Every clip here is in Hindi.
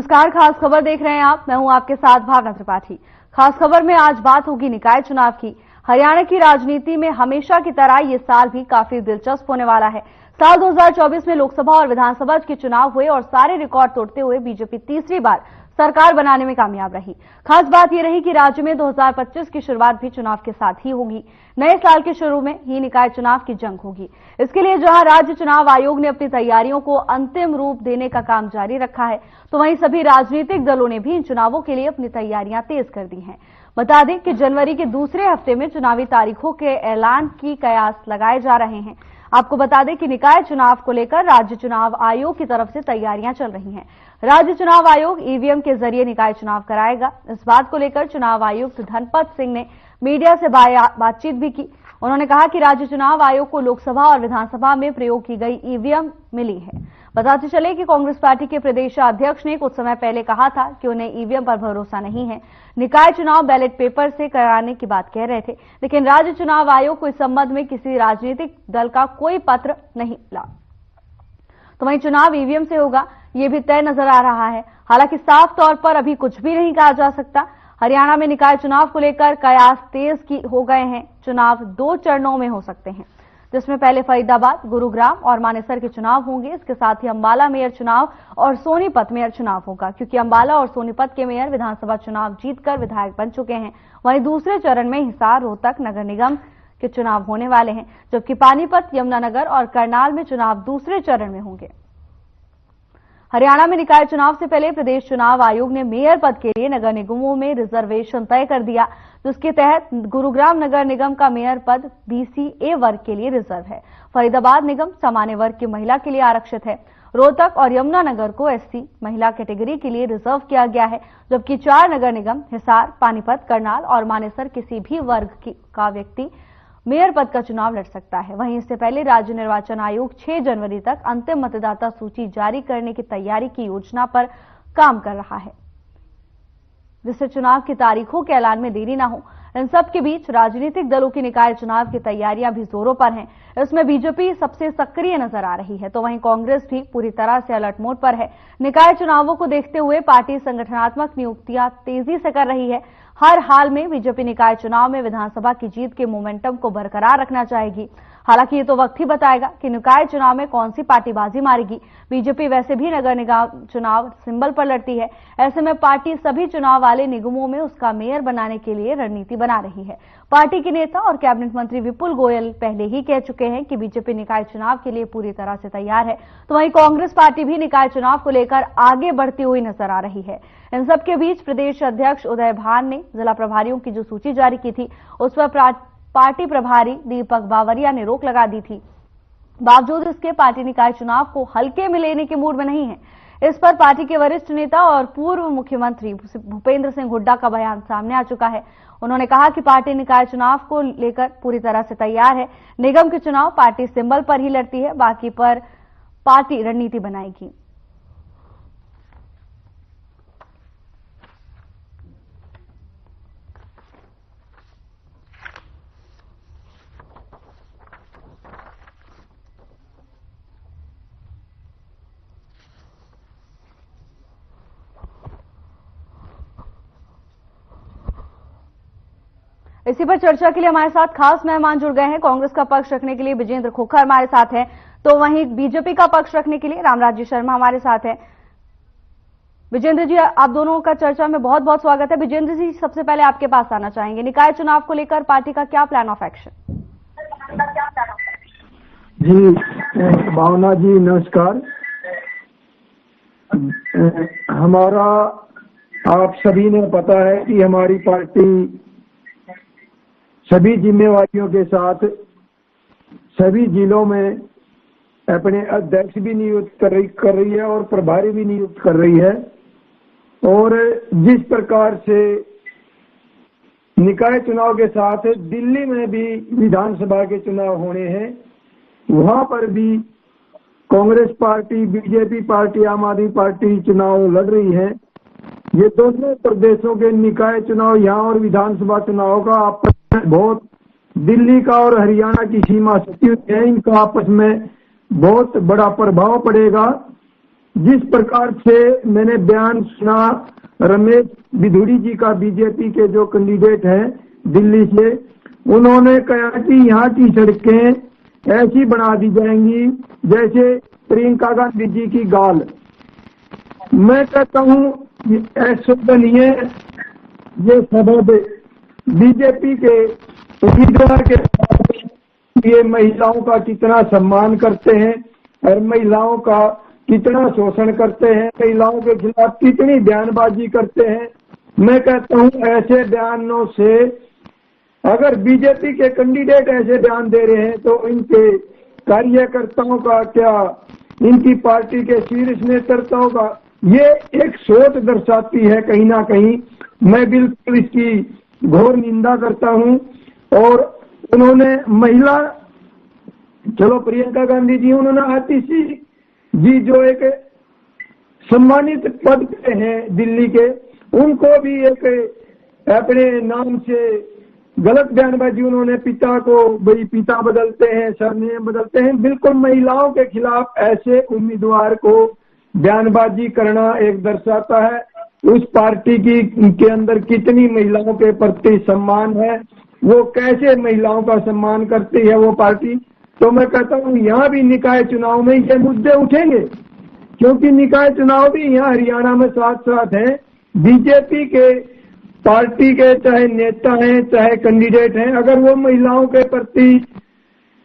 नमस्कार, खास खबर देख रहे हैं आप। मैं हूं आपके साथ भावना त्रिपाठी। खास खबर में आज बात होगी निकाय चुनाव की। हरियाणा की राजनीति में हमेशा की तरह ये साल भी काफी दिलचस्प होने वाला है। साल 2024 में लोकसभा और विधानसभा के चुनाव हुए और सारे रिकॉर्ड तोड़ते हुए बीजेपी तीसरी बार सरकार बनाने में कामयाब रही। खास बात यह रही कि राज्य में 2025 की शुरुआत भी चुनाव के साथ ही होगी। नए साल के शुरू में ही निकाय चुनाव की जंग होगी। इसके लिए जहां राज्य चुनाव आयोग ने अपनी तैयारियों को अंतिम रूप देने का काम जारी रखा है, तो वहीं सभी राजनीतिक दलों ने भी इन चुनावों के लिए अपनी तैयारियां तेज कर दी हैं। बता दें कि जनवरी के दूसरे हफ्ते में चुनावी तारीखों के ऐलान की कयास लगाए जा रहे हैं। आपको बता दें कि निकाय चुनाव को लेकर राज्य चुनाव आयोग की तरफ से तैयारियां चल रही हैं। राज्य चुनाव आयोग ईवीएम के जरिए निकाय चुनाव कराएगा। इस बात को लेकर चुनाव आयुक्त धनपत सिंह ने मीडिया से बातचीत भी की। उन्होंने कहा कि राज्य चुनाव आयोग को लोकसभा और विधानसभा में प्रयोग की गई ईवीएम मिली है। बताते चले कि कांग्रेस पार्टी के प्रदेश अध्यक्ष ने कुछ समय पहले कहा था कि उन्हें ईवीएम पर भरोसा नहीं है। निकाय चुनाव बैलेट पेपर से कराने की बात कह रहे थे, लेकिन राज्य चुनाव आयोग को इस संबंध में किसी राजनीतिक दल का कोई पत्र नहीं मिला। तो वहीं चुनाव ईवीएम से होगा, ये भी तय नजर आ रहा है। हालांकि साफ तौर पर अभी कुछ भी नहीं कहा जा सकता। हरियाणा में निकाय चुनाव को लेकर कयास तेज हो गए हैं। चुनाव 2 चरणों में हो सकते हैं, जिसमें पहले फरीदाबाद, गुरुग्राम और मानेसर के चुनाव होंगे। इसके साथ ही अंबाला मेयर चुनाव और सोनीपत मेयर चुनाव होगा, क्योंकि अंबाला और सोनीपत के मेयर विधानसभा चुनाव जीतकर विधायक बन चुके हैं। वहीं दूसरे चरण में हिसार, रोहतक नगर निगम के चुनाव होने वाले हैं, जबकि पानीपत, यमुनानगर और करनाल में चुनाव दूसरे चरण में होंगे। हरियाणा में निकाय चुनाव से पहले प्रदेश चुनाव आयोग ने मेयर पद के लिए नगर निगमों में रिजर्वेशन तय कर दिया, जिसके तहत गुरुग्राम नगर निगम का मेयर पद BC-A वर्ग के लिए रिजर्व है। फरीदाबाद निगम सामान्य वर्ग की महिला के लिए आरक्षित है। रोहतक और यमुनानगर को SC महिला कैटेगरी के लिए रिजर्व किया गया है, जबकि 4 नगर निगम हिसार, पानीपत, करनाल और मानेसर किसी भी वर्ग का व्यक्ति मेयर पद का चुनाव लड़ सकता है। वहीं इससे पहले राज्य निर्वाचन आयोग 6 जनवरी तक अंतिम मतदाता सूची जारी करने की तैयारी की योजना पर काम कर रहा है, जिससे चुनाव की तारीखों के ऐलान में देरी न हो। इन सब के बीच राजनीतिक दलों की निकाय चुनाव की तैयारियां भी जोरों पर हैं। इसमें बीजेपी सबसे सक्रिय नजर आ रही है, तो वहीं कांग्रेस भी पूरी तरह से अलर्ट मोड पर है। निकाय चुनावों को देखते हुए पार्टी संगठनात्मक नियुक्तियां तेजी से कर रही है। हर हाल में बीजेपी निकाय चुनाव में विधानसभा की जीत के मोमेंटम को बरकरार रखना चाहेगी। हालांकि ये तो वक्त ही बताएगा कि निकाय चुनाव में कौन सी पार्टी बाजी मारेगी। बीजेपी वैसे भी नगर निगम चुनाव सिंबल पर लड़ती है। ऐसे में पार्टी सभी चुनाव वाले निगमों में उसका मेयर बनाने के लिए रणनीति बना रही है। पार्टी के नेता और कैबिनेट मंत्री विपुल गोयल पहले ही कह चुके हैं कि बीजेपी निकाय चुनाव के लिए पूरी तरह से तैयार है, तो वहीं कांग्रेस पार्टी भी निकाय चुनाव को लेकर आगे बढ़ती हुई नजर आ रही है। इन सबके बीच प्रदेश अध्यक्ष उदय भान ने जिला प्रभारियों की जो सूची जारी की थी, उस पर पार्टी प्रभारी दीपक बावरिया ने रोक लगा दी थी। बावजूद इसके पार्टी निकाय चुनाव को हल्के में लेने के मूड में नहीं है। इस पर पार्टी के वरिष्ठ नेता और पूर्व मुख्यमंत्री भूपेंद्र सिंह हुड्डा का बयान सामने आ चुका है। उन्होंने कहा कि पार्टी निकाय चुनाव को लेकर पूरी तरह से तैयार है। निगम के चुनाव पार्टी सिंबल पर ही लड़ती है, बाकी पर पार्टी रणनीति बनाएगी। इसी पर चर्चा के लिए हमारे साथ खास मेहमान जुड़ गए हैं। कांग्रेस का पक्ष रखने के लिए विजेंद्र खोखर हमारे साथ हैं, तो वहीं बीजेपी का पक्ष रखने के लिए रामराज्य शर्मा हमारे साथ हैं। विजेंद्र जी, आप दोनों का चर्चा में बहुत बहुत स्वागत है। विजेंद्र जी, सबसे पहले आपके पास आना चाहेंगे, निकाय चुनाव को लेकर पार्टी का क्या प्लान ऑफ एक्शन? जी भावना जी नमस्कार। हमारा आप सभी ने पता है कि हमारी पार्टी सभी जिम्मेवारियों के साथ सभी जिलों में अपने अध्यक्ष भी नियुक्त कर रही है और प्रभारी भी नियुक्त कर रही है। और जिस प्रकार से निकाय चुनाव के साथ दिल्ली में भी विधानसभा के चुनाव होने हैं, वहां पर भी कांग्रेस पार्टी, बीजेपी पार्टी, आम आदमी पार्टी चुनाव लड़ रही है। ये दोनों प्रदेशों के निकाय चुनाव यहाँ और विधानसभा चुनाव का आपस में बहुत, दिल्ली का और हरियाणा की सीमा सटी है, इनका आपस में बहुत बड़ा प्रभाव पड़ेगा। जिस प्रकार से मैंने बयान सुना रमेश बिधूड़ी जी का, बीजेपी के जो कैंडिडेट हैं दिल्ली से, उन्होंने कहा कि यहाँ की सड़कें ऐसी बना दी जाएंगी जैसे प्रियंका गांधी जी की गाल। मैं कहता हूँ ऐसा बनिए, ये सबब बीजेपी के उम्मीदवार के ये महिलाओं का कितना सम्मान करते हैं और महिलाओं का कितना शोषण करते हैं, महिलाओं के खिलाफ कितनी बयानबाजी करते हैं। मैं कहता हूं ऐसे बयानों से, अगर बीजेपी के कैंडिडेट ऐसे बयान दे रहे हैं तो इनके कार्यकर्ताओं का क्या, इनकी पार्टी के शीर्ष नेतृत्व का ये एक सोच दर्शाती है कहीं ना कहीं। मैं बिल्कुल इसकी घोर निंदा करता हूं। और उन्होंने महिला, चलो प्रियंका गांधी जी, उन्होंने आतिशी जी जो एक सम्मानित पद पे हैं दिल्ली के, उनको भी एक अपने नाम से गलत बयानबाजी, उन्होंने पिता को भाई पिता बदलते हैं, सरनेम बदलते हैं। बिल्कुल महिलाओं के खिलाफ ऐसे उम्मीदवार को बयानबाजी करना एक दर्शाता है उस पार्टी की के अंदर कितनी महिलाओं के प्रति सम्मान है, वो कैसे महिलाओं का सम्मान करती है वो पार्टी। तो मैं कहता हूँ यहाँ भी निकाय चुनाव में ये मुद्दे उठेंगे, क्योंकि निकाय चुनाव भी यहाँ हरियाणा में साथ साथ हैं। बीजेपी के पार्टी के चाहे नेता हैं चाहे कैंडिडेट हैं, अगर वो महिलाओं के प्रति,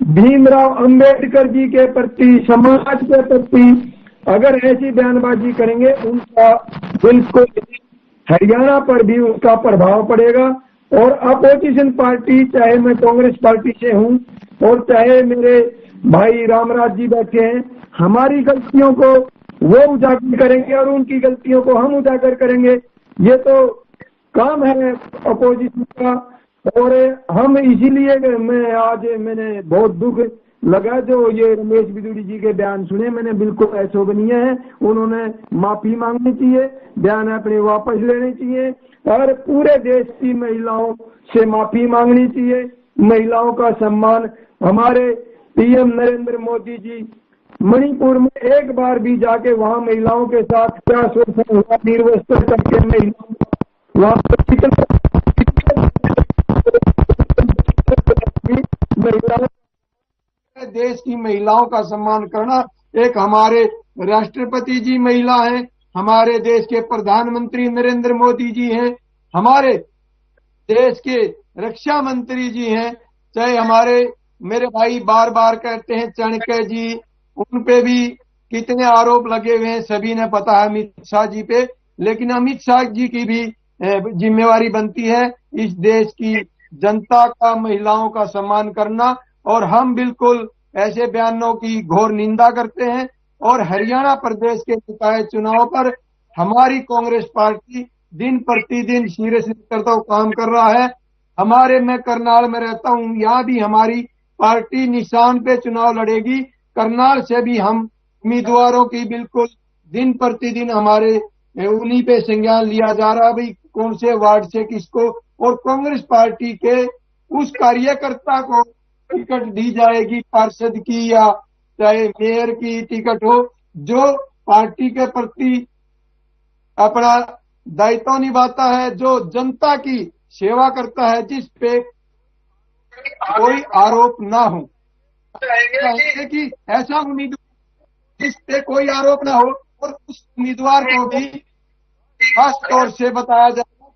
भीमराव अंबेडकर जी के प्रति, समाज के प्रति अगर ऐसी बयानबाजी करेंगे, उनका बिल्कुल हरियाणा पर भी उसका प्रभाव पड़ेगा। और अपोजिशन पार्टी, चाहे मैं कांग्रेस पार्टी से हूं और चाहे मेरे भाई रामराज जी बैठे हैं, हमारी गलतियों को वो उजागर करेंगे और उनकी गलतियों को हम उजागर करेंगे। ये तो काम है अपोजिशन का। और हम इसीलिए मैंने बहुत दुख लगा जो ये रमेश बिधूड़ी जी के बयान सुने, मैंने बिल्कुल अशोभनीय है। उन्होंने माफी मांगनी चाहिए, बयान अपने वापस लेने चाहिए और पूरे देश की महिलाओं से माफी मांगनी चाहिए। महिलाओं का सम्मान, हमारे पीएम नरेंद्र मोदी जी मणिपुर में एक बार भी जाके वहां महिलाओं के साथ क्या शोषण हुआ, निर्वस्त्र करके महिलाओं वहां महिलाओं, देश की महिलाओं का सम्मान करना। एक हमारे राष्ट्रपति जी महिला हैं, हमारे देश के प्रधानमंत्री नरेंद्र मोदी जी हैं, हमारे देश के रक्षा मंत्री जी हैं, चाहे हमारे मेरे भाई बार बार कहते हैं चाणक्य जी, उन पे भी कितने आरोप लगे हुए हैं, सभी ने पता है अमित शाह जी पे। लेकिन अमित शाह जी की भी जिम्मेवारी बनती है इस देश की जनता का, महिलाओं का सम्मान करना। और हम बिल्कुल ऐसे बयानों की घोर निंदा करते हैं। और हरियाणा प्रदेश के निकाय चुनाव पर हमारी कांग्रेस पार्टी दिन प्रतिदिन सीरियस करता हुआ काम कर रहा है। मैं करनाल में रहता हूं, यहाँ भी हमारी पार्टी निशान पे चुनाव लड़ेगी। करनाल से भी हम उम्मीदवारों की बिल्कुल दिन प्रतिदिन हमारे उन्हीं पे संज्ञान लिया जा रहा है, भाई कौन से वार्ड से किसको। और कांग्रेस पार्टी के उस कार्यकर्ता को टिकट दी जाएगी, पार्षद की या चाहे मेयर की टिकट हो, जो पार्टी के प्रति अपना दायित्व निभाता है, जो जनता की सेवा करता है, जिस पे कोई आरोप ना हो। कि ऐसा उम्मीदवार जिस पे कोई आरोप ना हो, और उस उम्मीदवार को भी खास तौर से बताया जाए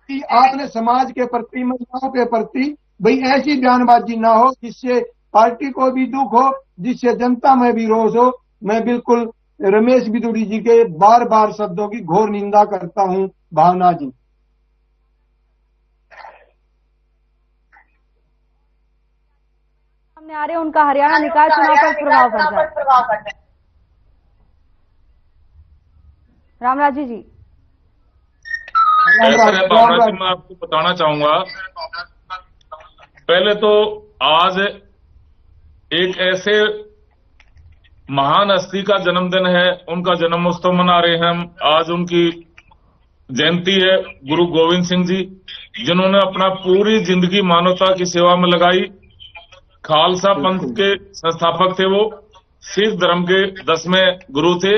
कि आपने समाज के प्रति, महिलाओं के प्रति भाई ऐसी बयानबाजी ना हो जिससे पार्टी को भी दुख हो, जिससे जनता में भी रोष हो। मैं बिल्कुल रमेश बिधूड़ी जी के बार बार शब्दों की घोर निंदा करता हूं। भावना जी, सामने आ रहे उनका हरियाणा निकाय चुनाव पर प्रभाव पड़ जाए। रामराजी जी, ऐसा है भावना जी, मैं आपको बताना चाहूंगा, पहले तो आज एक ऐसे महान हस्ती का जन्मदिन है, उनका जन्मोत्सव मना रहे हैं हम। आज उनकी जयंती है, गुरु गोविंद सिंह जी, जिन्होंने अपना पूरी जिंदगी मानवता की सेवा में लगाई। खालसा पंथ के संस्थापक थे, वो सिख धर्म के 10वें गुरु थे।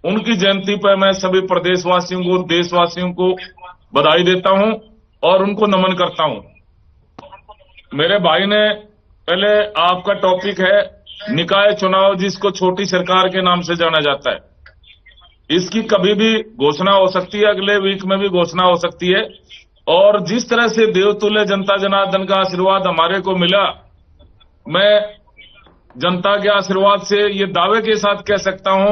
उनकी जयंती पर मैं सभी प्रदेशवासियों को, देशवासियों को बधाई देता हूं और उनको नमन करता हूं। मेरे भाई ने पहले आपका टॉपिक है निकाय चुनाव, जिसको छोटी सरकार के नाम से जाना जाता है। इसकी कभी भी घोषणा हो सकती है, अगले वीक में भी घोषणा हो सकती है। और जिस तरह से देवतुल्य जनता जनार्दन का आशीर्वाद हमारे को मिला, मैं जनता के आशीर्वाद से ये दावे के साथ कह सकता हूं,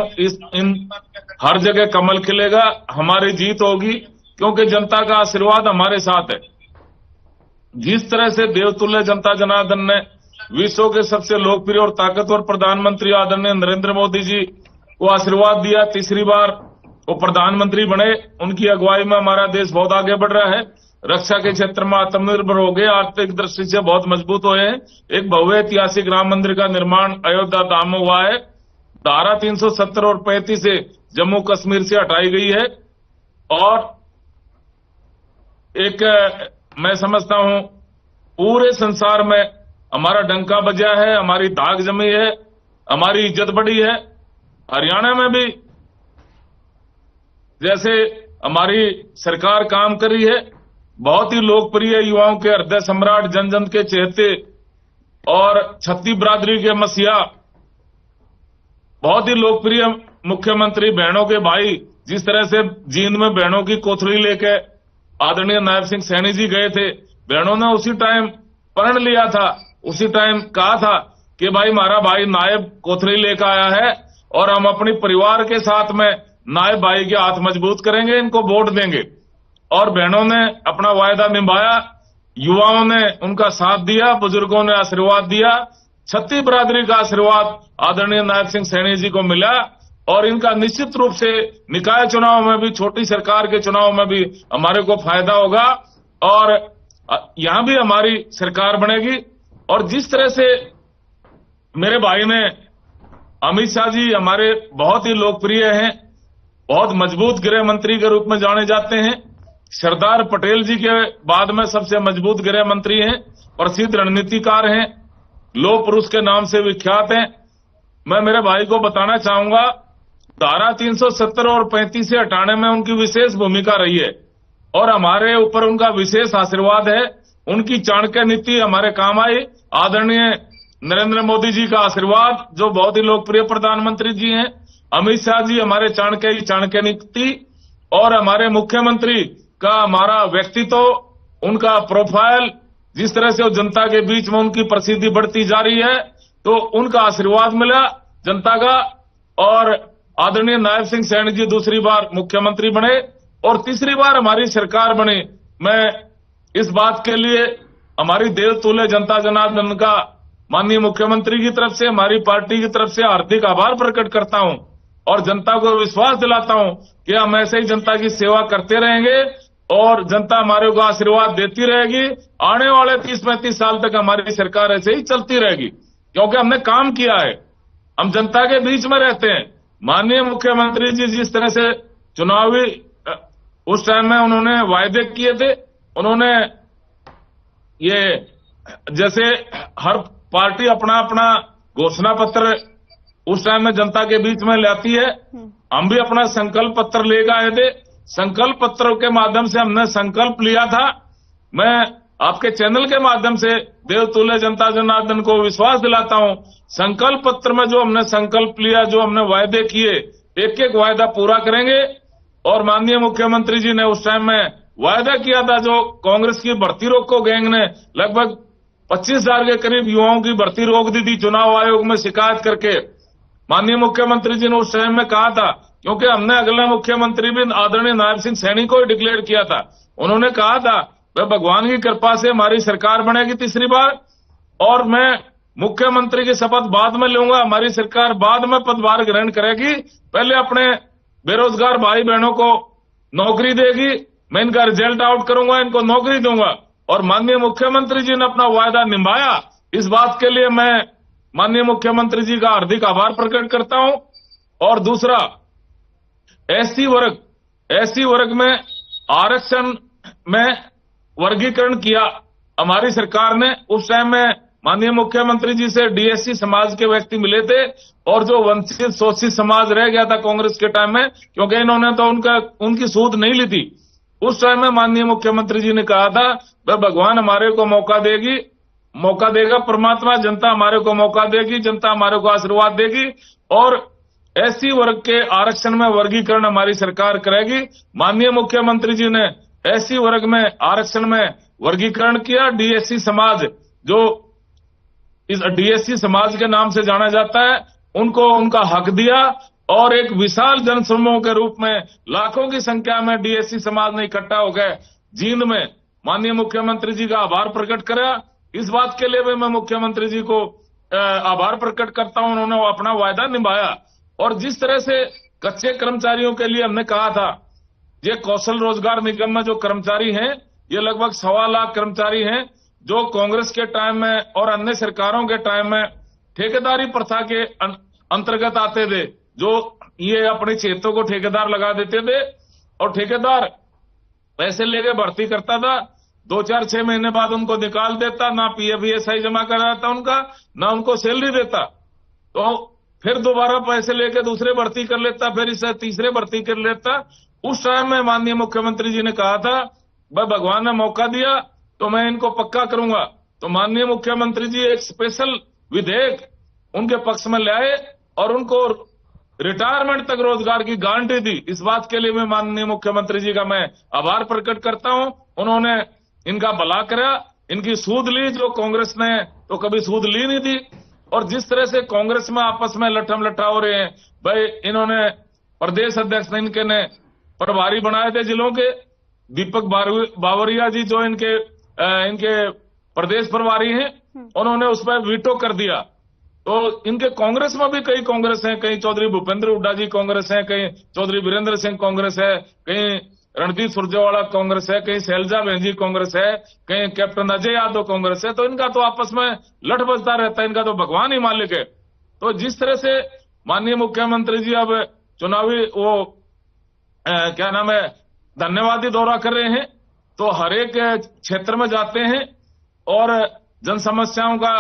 हर जगह कमल खिलेगा, हमारी जीत होगी, क्योंकि जनता का आशीर्वाद हमारे साथ है। जिस तरह से देवतुल्य जनता जनार्दन ने विश्व के सबसे लोकप्रिय और ताकतवर प्रधानमंत्री आदरणीय नरेंद्र मोदी जी को आशीर्वाद दिया, तीसरी बार वो प्रधानमंत्री बने, उनकी अगुवाई में हमारा देश बहुत आगे बढ़ रहा है। रक्षा के क्षेत्र में आत्मनिर्भर हो गए, आर्थिक दृष्टि से बहुत मजबूत हुए हैं। एक भव्य ऐतिहासिक राम मंदिर का निर्माण अयोध्या धाम में हुआ है। धारा 370 और 35 से जम्मू कश्मीर से हटाई गई है। और एक मैं समझता हूं पूरे संसार में हमारा डंका बजा है, हमारी दाग जमी है, हमारी इज्जत बढ़ी है। हरियाणा में भी जैसे हमारी सरकार काम कर रही है, बहुत ही लोकप्रिय, युवाओं के हृदय सम्राट, जन जन के चहेते और छत्ती बिरादरी के मसीहा, बहुत ही लोकप्रिय मुख्यमंत्री, बहनों के भाई। जिस तरह से जींद में बहनों की कोथली लेके आदरणीय नायब सिंह सैनी जी गए थे, बहनों ने उसी टाइम प्रण लिया था, उसी टाइम कहा था कि भाई हमारा भाई नायब कोथली लेकर आया है और हम अपने परिवार के साथ में नायब भाई के हाथ मजबूत करेंगे, इनको वोट देंगे। और बहनों ने अपना वायदा निभाया, युवाओं ने उनका साथ दिया, बुजुर्गों ने आशीर्वाद दिया। छत्ती बिरादरी का आशीर्वाद आदरणीय नायब सिंह सैनी जी को मिला और इनका निश्चित रूप से निकाय चुनाव में भी, छोटी सरकार के चुनाव में भी हमारे को फायदा होगा और यहां भी हमारी सरकार बनेगी। और जिस तरह से मेरे भाई ने, अमित शाह जी हमारे बहुत ही लोकप्रिय हैं, बहुत मजबूत गृह मंत्री के रूप में जाने जाते हैं। सरदार पटेल जी के बाद में सबसे मजबूत गृह मंत्री हैं, प्रसिद्ध रणनीतिकार हैं, लौह पुरुष के नाम से विख्यात हैं। मैं मेरे भाई को बताना चाहूंगा, धारा 370 और 35 से हटाने में उनकी विशेष भूमिका रही है और हमारे ऊपर उनका विशेष आशीर्वाद है। उनकी चाणक्य नीति हमारे काम आई। आदरणीय नरेंद्र मोदी जी का आशीर्वाद, जो बहुत ही लोकप्रिय प्रधानमंत्री जी हैं, अमित शाह जी हमारे चाणक्य नीति, और हमारे मुख्यमंत्री का हमारा व्यक्तित्व, उनका प्रोफाइल, जिस तरह से वो जनता के बीच में उनकी प्रसिद्धि बढ़ती जा रही है, तो उनका आशीर्वाद मिला जनता का। और आदरणीय नायब सिंह सैनी जी दूसरी बार मुख्यमंत्री बने और तीसरी बार हमारी सरकार बनी। मैं इस बात के लिए हमारी देवतुल्य जनता जनार्दन का माननीय मुख्यमंत्री की तरफ से, हमारी पार्टी की तरफ से हार्दिक आभार प्रकट करता हूं और जनता को विश्वास दिलाता हूं कि हम ऐसे ही जनता की सेवा करते रहेंगे और जनता हमारे को आशीर्वाद देती रहेगी। आने वाले 30-35 साल तक हमारी सरकार ऐसे ही चलती रहेगी, क्योंकि हमने काम किया है, हम जनता के बीच में रहते हैं। माननीय मुख्यमंत्री जी जिस तरह से चुनावी उस टाइम में उन्होंने वायदे किए थे, उन्होंने ये जैसे हर पार्टी अपना अपना घोषणा पत्र उस टाइम में जनता के बीच में लाती है, हम भी अपना संकल्प पत्र लेकर आए थे। संकल्प पत्र के माध्यम से हमने संकल्प लिया था। मैं आपके चैनल के माध्यम से देवतुल्य जनता जनार्दन को विश्वास दिलाता हूं, संकल्प पत्र में जो हमने संकल्प लिया, जो हमने वायदे किए, एक एक वायदा पूरा करेंगे। और माननीय मुख्यमंत्री जी ने उस टाइम में वायदा किया था, जो कांग्रेस की भर्ती रोको गैंग ने लगभग 25,000 के करीब युवाओं की भर्ती रोक दी थी चुनाव आयोग में शिकायत करके। माननीय मुख्यमंत्री जी ने उस टाइम में कहा था, क्योंकि हमने अगला मुख्यमंत्री भी आदरणीय नायब सिंह सैनी को ही डिक्लेयर किया था, उन्होंने कहा था वह भगवान की कृपा से हमारी सरकार बनेगी तीसरी बार और मैं मुख्यमंत्री की शपथ बाद में लूंगा, हमारी सरकार बाद में पदभार ग्रहण करेगी, पहले अपने बेरोजगार भाई बहनों को नौकरी देगी, मैं इनका रिजल्ट आउट करूंगा, इनको नौकरी दूंगा। और माननीय मुख्यमंत्री जी ने अपना वायदा निभाया। इस बात के लिए मैं माननीय मुख्यमंत्री जी का हार्दिक आभार प्रकट करता हूं। और दूसरा, एससी वर्ग में आरक्षण में वर्गीकरण किया हमारी सरकार ने। उस टाइम में माननीय मुख्यमंत्री जी से डीएससी समाज के व्यक्ति मिले थे, और जो वंचित शोषित समाज रह गया था कांग्रेस के टाइम में, क्योंकि इन्होंने तो उनकी सूद नहीं ली थी, उस टाइम में माननीय मुख्यमंत्री जी ने कहा था वह भगवान हमारे को मौका देगा, परमात्मा, जनता हमारे को मौका देगी, जनता हमारे को आशीर्वाद देगी, और एससी वर्ग के आरक्षण में वर्गीकरण हमारी सरकार करेगी। माननीय मुख्यमंत्री जी ने एससी वर्ग में आरक्षण में वर्गीकरण किया। डीएससी समाज, जो इस डीएससी समाज के नाम से जाना जाता है, उनको उनका हक दिया, और एक विशाल जनसमूह के रूप में लाखों की संख्या में डीएससी समाज ने इकट्ठा हो गए जींद में माननीय मुख्यमंत्री जी का आभार प्रकट करा। इस बात के लिए भी मैं मुख्यमंत्री जी को आभार प्रकट करता हूं, उन्होंने अपना वायदा निभाया। और जिस तरह से कच्चे कर्मचारियों के लिए हमने कहा था, ये कौशल रोजगार निगम में जो कर्मचारी हैं, ये लगभग 1.25 लाख कर्मचारी हैं, जो कांग्रेस के टाइम में और अन्य सरकारों के टाइम में ठेकेदारी प्रथा के अंतर्गत आते थे, जो ये अपने क्षेत्रों को ठेकेदार लगा देते थे, और ठेकेदार पैसे लेके भर्ती करता था, 2-4-6 महीने बाद उनको निकाल देता, ना पीएफईएसआई जमा कराता उनका, ना उनको सैलरी देता, तो फिर दोबारा पैसे लेके दूसरे भर्ती कर लेता, फिर इसे तीसरे भर्ती कर लेता। उस टाइम में माननीय मुख्यमंत्री जी ने कहा था भाई भगवान ने मौका दिया तो मैं इनको पक्का करूंगा। तो माननीय मुख्यमंत्री जी एक स्पेशल विधेयक उनके पक्ष में लाए और उनको रिटायरमेंट तक रोजगार की गारंटी दी। इस बात के लिए मैं माननीय मुख्यमंत्री जी का मैं आभार प्रकट करता हूं। उन्होंने इनका भला करा, इनकी सूद ली, जो कांग्रेस ने तो कभी सूद ली नहीं थी। और जिस तरह से कांग्रेस में आपस में लठम लठा हो रहे हैं, भाई इन्होंने प्रदेश अध्यक्ष ने इनके ने प्रभारी बनाए थे जिलों के, दीपक बावरिया जी जो इनके प्रदेश प्रभारी हैं, उन्होंने उस पर वीटो कर दिया। तो इनके कांग्रेस में भी कई कांग्रेस हैं, कहीं चौधरी भूपेंद्र हुड्डा जी कांग्रेस हैं, कहीं चौधरी वीरेंद्र सिंह कांग्रेस है, कहीं रणदीप सुरजेवाला कांग्रेस है, कहीं शैलजा बहनजी कांग्रेस है, कहीं कैप्टन अजय यादव कांग्रेस है। तो इनका तो आपस में लठ बजता रहता है, इनका तो भगवान ही मालिक है। तो जिस तरह से माननीय मुख्यमंत्री जी अब चुनावी क्या नाम है धन्यवादी दौरा कर रहे हैं, तो हर एक क्षेत्र में जाते हैं और जन समस्याओं का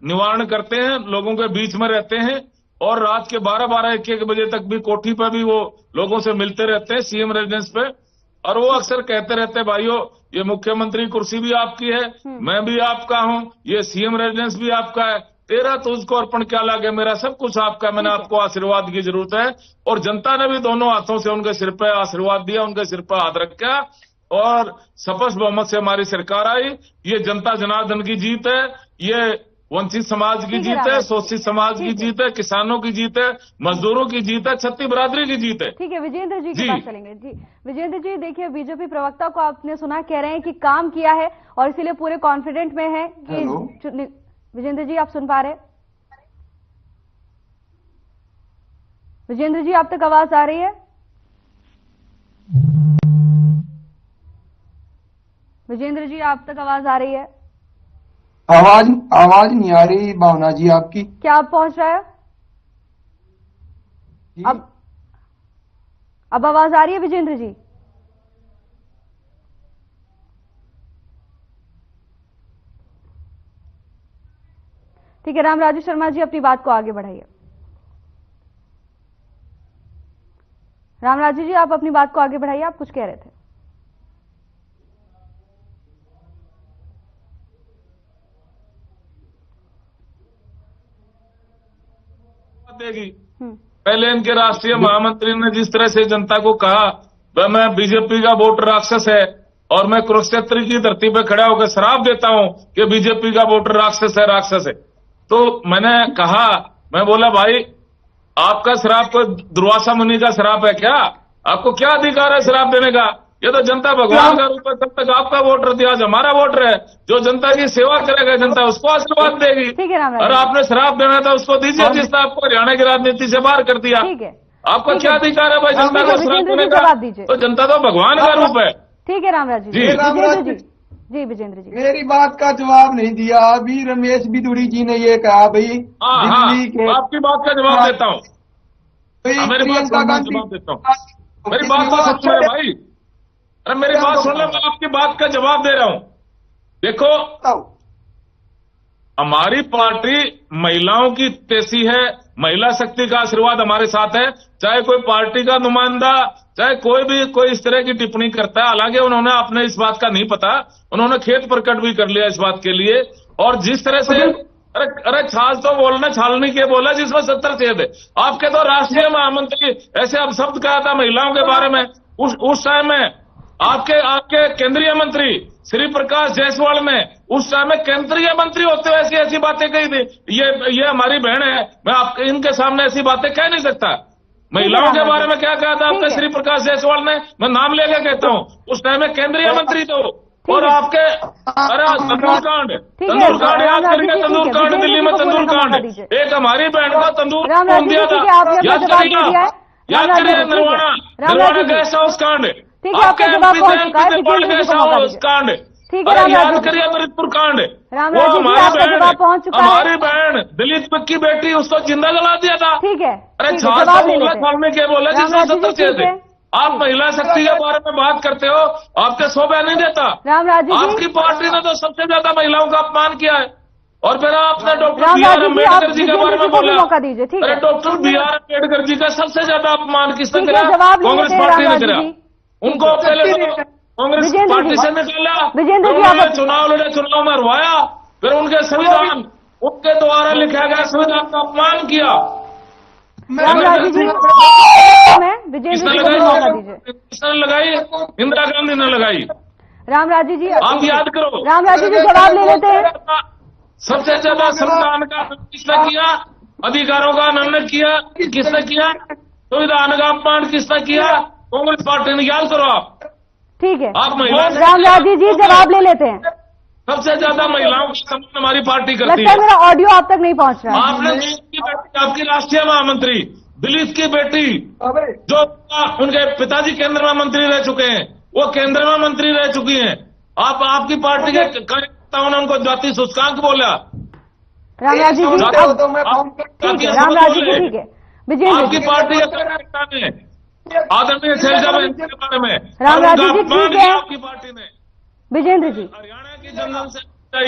निवारण करते हैं, लोगों के बीच में रहते हैं, और रात के 12-12, 1-1 बजे तक भी कोठी पर भी वो लोगों से मिलते रहते हैं, सीएम रेजिडेंस पे। और वो अक्सर कहते रहते हैं, भाइयों ये मुख्यमंत्री कुर्सी भी आपकी है, मैं भी आपका हूं, ये सीएम रेजिडेंस भी आपका है, तेरा तुझको अर्पण क्या लागे, मेरा सब कुछ आपका, मैंने आपको आशीर्वाद की जरूरत है। और जनता ने भी दोनों हाथों से उनके सिर पर आशीर्वाद दिया, उनके सिर पर हाथ रखा, और स्पष्ट बहुमत से हमारी सरकार आई। ये जनता जनार्दन की जीत है, ये वंचित समाज की जीत है, शोषित समाज की जीत है, किसानों की जीत है, मजदूरों की जीत है, छत्ती बरादरी की जीत है। ठीक है, विजेंद्र जी के पास चलेंगे। जी विजेंद्र जी, देखिए बीजेपी प्रवक्ता को आपने सुना, कह रहे हैं कि काम किया है और इसीलिए पूरे कॉन्फिडेंट में है कि विजेंद्र जी आप सुन पा रहे हैं? विजेंद्र जी आप तक आवाज आ रही है? विजेंद्र जी आप तक आवाज आ रही है? आवाज नहीं आ रही भावना जी आपकी। क्या आप पहुंच रहा है? अब आवाज आ रही है विजेंद्र जी? ठीक है, रामराजू शर्मा जी अपनी बात को आगे बढ़ाइए। रामराजू जी आप अपनी बात को आगे बढ़ाइए, आप कुछ कह रहे थे। देगी। पहले इनके राष्ट्रीय महामंत्री ने जिस तरह से जनता को कहा वह मैं बीजेपी का वोट राक्षस है और मैं कुरुक्षेत्र की धरती पर खड़ा होकर श्राप देता हूं कि बीजेपी का वोट राक्षस है। तो मैंने कहा, मैं बोला भाई आपका श्राप कोई दुर्वासा मुनि का श्राप है क्या? आपको क्या अधिकार है श्राप देने का? ये तो जनता भगवान का रूप है, तब तक आपका वोटर थी, आज हमारा वोटर है। जो जनता की सेवा करेगा जनता उसको आशीर्वाद देगी। और आपने श्राप देना था उसको दीजिए, जिसने आपको हरियाणा की राजनीति से बाहर कर दिया। आपका क्या अधिकार है भाई जनता को श्राप देने का? तो जनता तो भगवान का रूप है। ठीक है रामराज जी। जी विजेंद्र जी, मेरी बात का जवाब नहीं दिया। अभी रमेश बिदुड़ी जी ने ये कहा भाई दिल्ली के, आपकी बात का जवाब देता हूँ, मेरी बात का जवाब देता हूँ, मेरी बात तो सुन रहे भाई, अरे मेरी बात सुन लो, मैं आपकी बात का जवाब दे रहा हूं। देखो हमारी पार्टी महिलाओं की तेजी है, महिला शक्ति का आशीर्वाद हमारे साथ है। चाहे कोई पार्टी का नुमाइंदा, चाहे कोई इस तरह की टिप्पणी करता है, हालांकि उन्होंने अपने इस बात का नहीं पता, उन्होंने खेद प्रकट भी कर लिया इस बात के लिए। और जिस तरह से अरे छाल तो बोलना, छालनी के बोला जिसमें 70 छेद है। आपके तो राष्ट्रीय महामंत्री ऐसे अपशब्द कहा था महिलाओं के बारे में उस टाइम में। आपके केंद्रीय मंत्री श्री प्रकाश जायसवाल ने उस टाइम में केंद्रीय मंत्री होते हुए ऐसी बातें कही थी। ये हमारी बहन है, मैं आपके इनके सामने ऐसी बातें कह नहीं सकता। महिलाओं के बारे में क्या कहा था आपने श्री प्रकाश जायसवाल ने, मैं नाम लेकर कहता हूँ, उस टाइम में केंद्रीय मंत्री थे। और आपके अरे तंदूर कांड याद करिए, तंदूर कांड दिल्ली में तंदूर कांड, एक हमारी बहन का तंदूर दिया था, याद करिए। नरवाना गेस्ट हाउस कांड, आपके गेस्ट कांड, याद करिए ललितपुर कांड, वो हमारी बहन दलित की बेटी, उसको जिंदा जला दिया था। ठीक है, अरे छालने के बोले जिसमें 70 छेद थे। आप महिला शक्ति के बारे में बात करते हो, आपके 100 बयान नहीं देता। आपकी पार्टी ने तो सबसे ज्यादा महिलाओं का अपमान किया है। और फिर आपने डॉक्टर B.R. अम्बेडकर जी के बारे में बोला। अरे डॉक्टर B.R. अम्बेडकर जी का सबसे ज्यादा अपमान किसने किया? कांग्रेस पार्टी ने किया। उनको पहले कांग्रेस पार्टी से निकाला, उन्होंने चुनाव लड़े, चुनाव में हरवाया, फिर उनके संविधान, उनके द्वारा लिखा गया संविधान का अपमान किया। किसने लगाई? इंदिरा गांधी ने लगाई। रामराजी जी आप याद करो। रामराजी जी जवाब ले लेते हैं। सबसे ज्यादा संविधान का किसने किया? अधिकारों का हनन किया किसने किया? संविधान का अपमान किसने किया? कांग्रेस पार्टी ने। याद करो आप। ठीक है, आप महिला रामराजी जी जवाब ले लेते हैं। सबसे ज्यादा महिलाओं की सम्मान हमारी पार्टी करती लगता है मेरा ऑडियो आप तक नहीं पहुंच रहा है। आपने आपकी राष्ट्रीय महामंत्री दिलीप की बेटी, जो उनके पिताजी केंद्र में मंत्री रह चुके हैं, वो केंद्र में मंत्री रह चुकी हैं। आपकी पार्टी के कार्यकर्ताओं ने उनको जाति सूचकांक बोला। रामराजी जी ठीक है, रामराजी जी ठीक है। विजेंद्र आपकी पार्टी के कार्यकर्ता ने आदरणीय शैलजा बहन के बारे में रामराजी जी ठीक है। आपकी पार्टी ने विजेंद्र जी, हरियाणा की जनसंख्या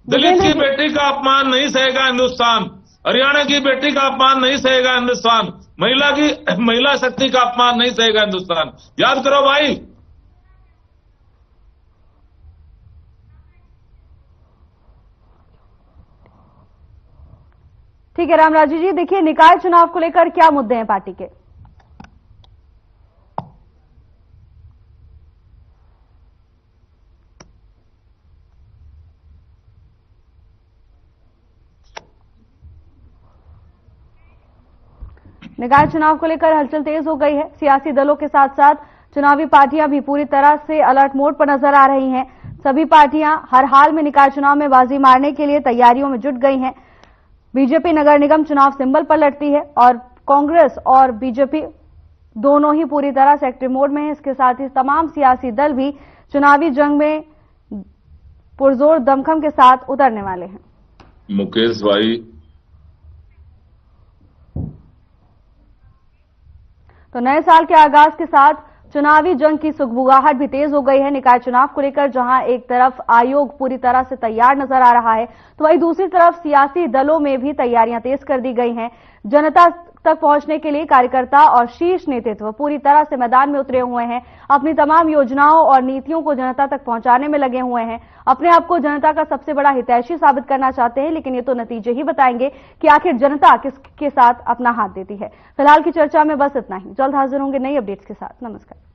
दलित की बेटी का अपमान नहीं सहेगा हिंदुस्तान। हरियाणा की बेटी का अपमान नहीं सहेगा हिंदुस्तान। महिला शक्ति का अपमान नहीं सहेगा हिंदुस्तान। याद करो भाई। ठीक है रामराजी जी, देखिए निकाय चुनाव को लेकर क्या मुद्दे हैं पार्टी के? निकाय चुनाव को लेकर हलचल तेज हो गई है। सियासी दलों के साथ साथ चुनावी पार्टियां भी पूरी तरह से अलर्ट मोड पर नजर आ रही हैं। सभी पार्टियां हर हाल में निकाय चुनाव में बाजी मारने के लिए तैयारियों में जुट गई हैं। बीजेपी नगर निगम चुनाव सिंबल पर लड़ती है और कांग्रेस और बीजेपी दोनों ही पूरी तरह से एक्टिव मोड में है। इसके साथ ही तमाम सियासी दल भी चुनावी जंग में पुरजोर दमखम के साथ उतरने वाले हैं। मुकेश भाई, तो नए साल के आगाज के साथ चुनावी जंग की सुगबुगाहट भी तेज हो गई है। निकाय चुनाव को लेकर जहां एक तरफ आयोग पूरी तरह से तैयार नजर आ रहा है, तो वहीं दूसरी तरफ सियासी दलों में भी तैयारियां तेज कर दी गई हैं। जनता तक पहुंचने के लिए कार्यकर्ता और शीर्ष नेतृत्व पूरी तरह से मैदान में उतरे हुए हैं। अपनी तमाम योजनाओं और नीतियों को जनता तक पहुंचाने में लगे हुए हैं। अपने आप को जनता का सबसे बड़ा हितैषी साबित करना चाहते हैं, लेकिन ये तो नतीजे ही बताएंगे कि आखिर जनता किसके साथ अपना हाथ देती है। फिलहाल की चर्चा में बस इतना ही। जल्द हाजिर होंगे नई अपडेट्स के साथ। नमस्कार।